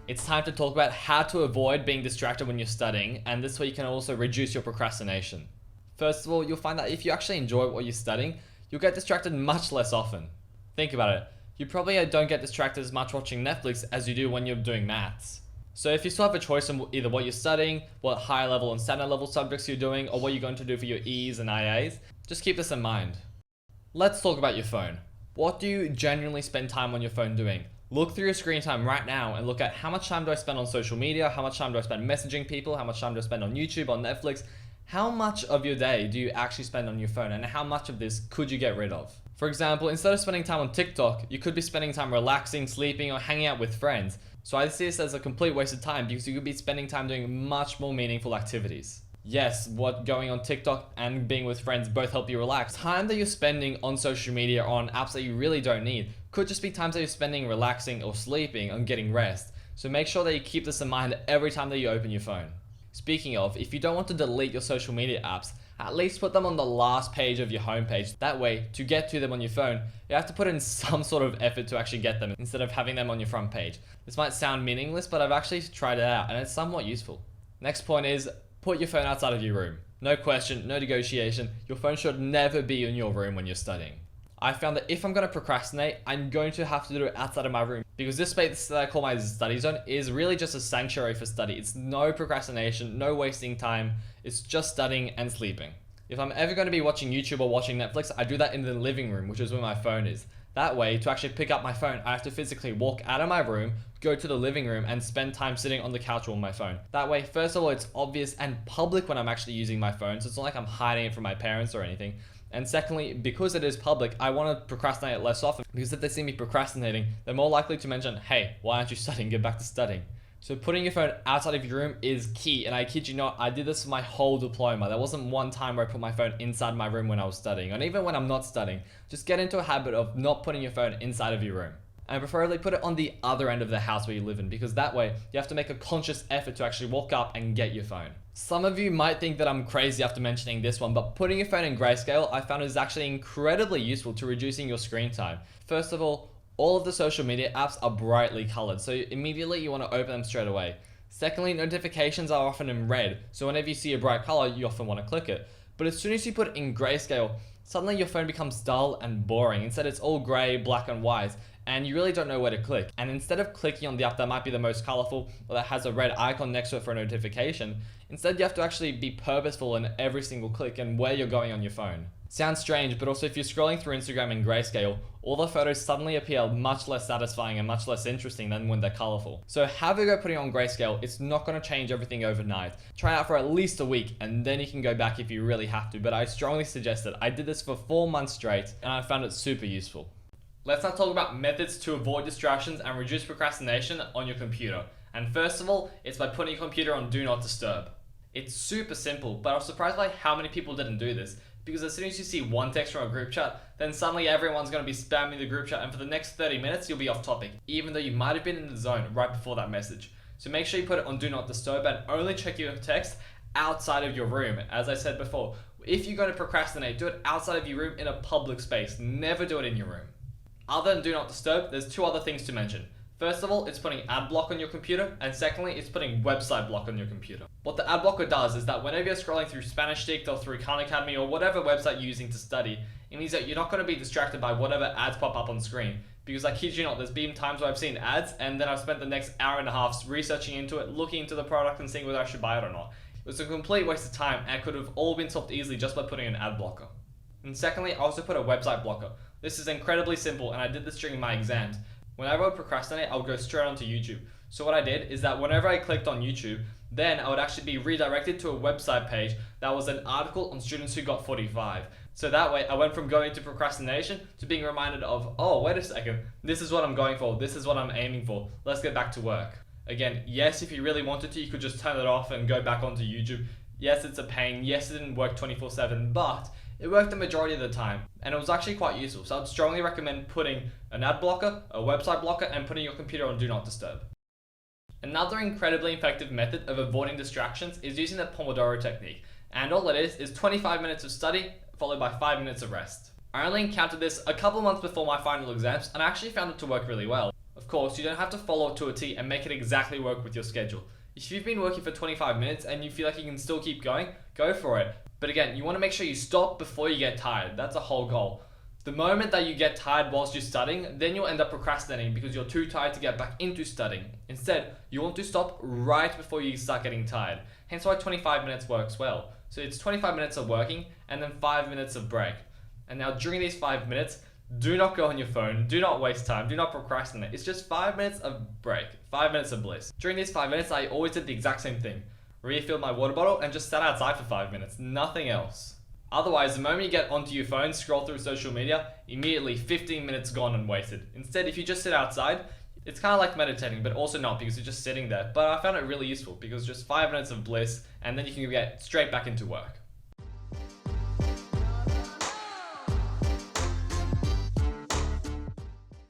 it's time to talk about how to avoid being distracted when you're studying, and this way you can also reduce your procrastination. First of all, you'll find that if you actually enjoy what you're studying, you'll get distracted much less often. Think about it. You probably don't get distracted as much watching Netflix as you do when you're doing maths. So if you still have a choice on either what you're studying, what higher level and standard level subjects you're doing, or what you're going to do for your E's and IAs, just keep this in mind. Let's talk about your phone. What do you genuinely spend time on your phone doing? Look through your screen time right now and look at how much time do I spend on social media, how much time do I spend messaging people, how much time do I spend on YouTube, on Netflix. How much of your day do you actually spend on your phone, and how much of this could you get rid of? For example, instead of spending time on TikTok, you could be spending time relaxing, sleeping, or hanging out with friends. So I see this as a complete waste of time because you could be spending time doing much more meaningful activities. Yes, what going on TikTok and being with friends both help you relax. Time that you're spending on social media or on apps that you really don't need could just be times that you're spending relaxing or sleeping and getting rest. So make sure that you keep this in mind every time that you open your phone. Speaking of, if you don't want to delete your social media apps, at least put them on the last page of your homepage. That way, to get to them on your phone, you have to put in some sort of effort to actually get them instead of having them on your front page. This might sound meaningless, but I've actually tried it out and it's somewhat useful. Next point is, put your phone outside of your room. No question, no negotiation, your phone should never be in your room when you're studying. I found that if I'm going to procrastinate, I'm going to have to do it outside of my room because this space that I call my study zone is really just a sanctuary for study. It's no procrastination, no wasting time. It's just studying and sleeping. If I'm ever going to be watching YouTube or watching Netflix, I do that in the living room, which is where my phone is. That way, to actually pick up my phone, I have to physically walk out of my room, go to the living room, and spend time sitting on the couch on my phone. That way, first of all, it's obvious and public when I'm actually using my phone, so it's not like I'm hiding it from my parents or anything. And secondly, because it is public, I want to procrastinate less often because if they see me procrastinating, they're more likely to mention, hey, why aren't you studying? Get back to studying. So putting your phone outside of your room is key, and I kid you not, I did this for my whole diploma. There wasn't one time where I put my phone inside my room when I was studying, and even when I'm not studying. Just get into a habit of not putting your phone inside of your room. And preferably put it on the other end of the house where you live in, because that way you have to make a conscious effort to actually walk up and get your phone. Some of you might think that I'm crazy after mentioning this one, but putting your phone in grayscale I found is actually incredibly useful to reducing your screen time. First of all of the social media apps are brightly colored, so immediately you want to open them straight away. Secondly, notifications are often in red, so whenever you see a bright color, you often want to click it. But as soon as you put it in grayscale, suddenly your phone becomes dull and boring. Instead, it's all gray, black, and white, and you really don't know where to click. And instead of clicking on the app that might be the most colorful or that has a red icon next to it for a notification, instead you have to actually be purposeful in every single click and where you're going on your phone. Sounds strange, but also if you're scrolling through Instagram in grayscale, all the photos suddenly appear much less satisfying and much less interesting than when they're colorful. So have a go putting on grayscale. It's not going to change everything overnight. Try it out for at least a week and then you can go back if you really have to, but I strongly suggest it. I did this for 4 months straight and I found it super useful. Let's now talk about methods to avoid distractions and reduce procrastination on your computer. And first of all, it's by putting your computer on Do Not Disturb. It's super simple, but I was surprised by how many people didn't do this. Because as soon as you see one text from a group chat, then suddenly everyone's going to be spamming the group chat and for the next 30 minutes you'll be off topic, even though you might have been in the zone right before that message. So make sure you put it on Do Not Disturb and only check your text outside of your room. As I said before, if you're going to procrastinate, do it outside of your room in a public space. Never do it in your room. Other than Do Not Disturb, there's 2 other things to mention. First of all, it's putting ad block on your computer, and secondly, it's putting website block on your computer. What the ad blocker does is that whenever you're scrolling through SpanishDict or through Khan Academy or whatever website you're using to study, it means that you're not going to be distracted by whatever ads pop up on screen. Because I kid you not, there's been times where I've seen ads and then I've spent the next hour and a half researching into it, looking into the product and seeing whether I should buy it or not. It was a complete waste of time and it could have all been solved easily just by putting an ad blocker. And secondly, I also put a website blocker. This is incredibly simple and I did this during my exams. Whenever I would procrastinate, I would go straight onto YouTube. So what I did is that whenever I clicked on YouTube, then I would actually be redirected to a website page that was an article on students who got 45. So that way I went from going to procrastination to being reminded of, oh, wait a second, this is what I'm going for, this is what I'm aiming for, let's get back to work. Again, yes, if you really wanted to, you could just turn it off and go back onto YouTube. Yes, it's a pain, yes, it didn't work 24/7, but it worked the majority of the time, and it was actually quite useful. So I'd strongly recommend putting an ad blocker, a website blocker, and putting your computer on Do Not Disturb. Another incredibly effective method of avoiding distractions is using the Pomodoro technique, and all it is 25 minutes of study followed by 5 minutes of rest. I only encountered this a couple months before my final exams, and I actually found it to work really well. Of course, you don't have to follow it to a T and make it exactly work with your schedule. If you've been working for 25 minutes and you feel like you can still keep going, go for it. But again, you want to make sure you stop before you get tired. That's a whole goal. The moment that you get tired whilst you're studying, then you'll end up procrastinating because you're too tired to get back into studying. Instead, you want to stop right before you start getting tired. Hence why 25 minutes works well. So it's 25 minutes of working and then 5 minutes of break. And now during these 5 minutes, do not go on your phone, do not waste time, do not procrastinate. It's just 5 minutes of break, 5 minutes of bliss. During these 5 minutes, I always did the exact same thing. Refilled my water bottle and just sat outside for 5 minutes, nothing else. Otherwise, the moment you get onto your phone, scroll through social media, immediately 15 minutes gone and wasted. Instead, if you just sit outside, it's kind of like meditating, but also not because you're just sitting there. But I found it really useful because just 5 minutes of bliss and then you can get straight back into work.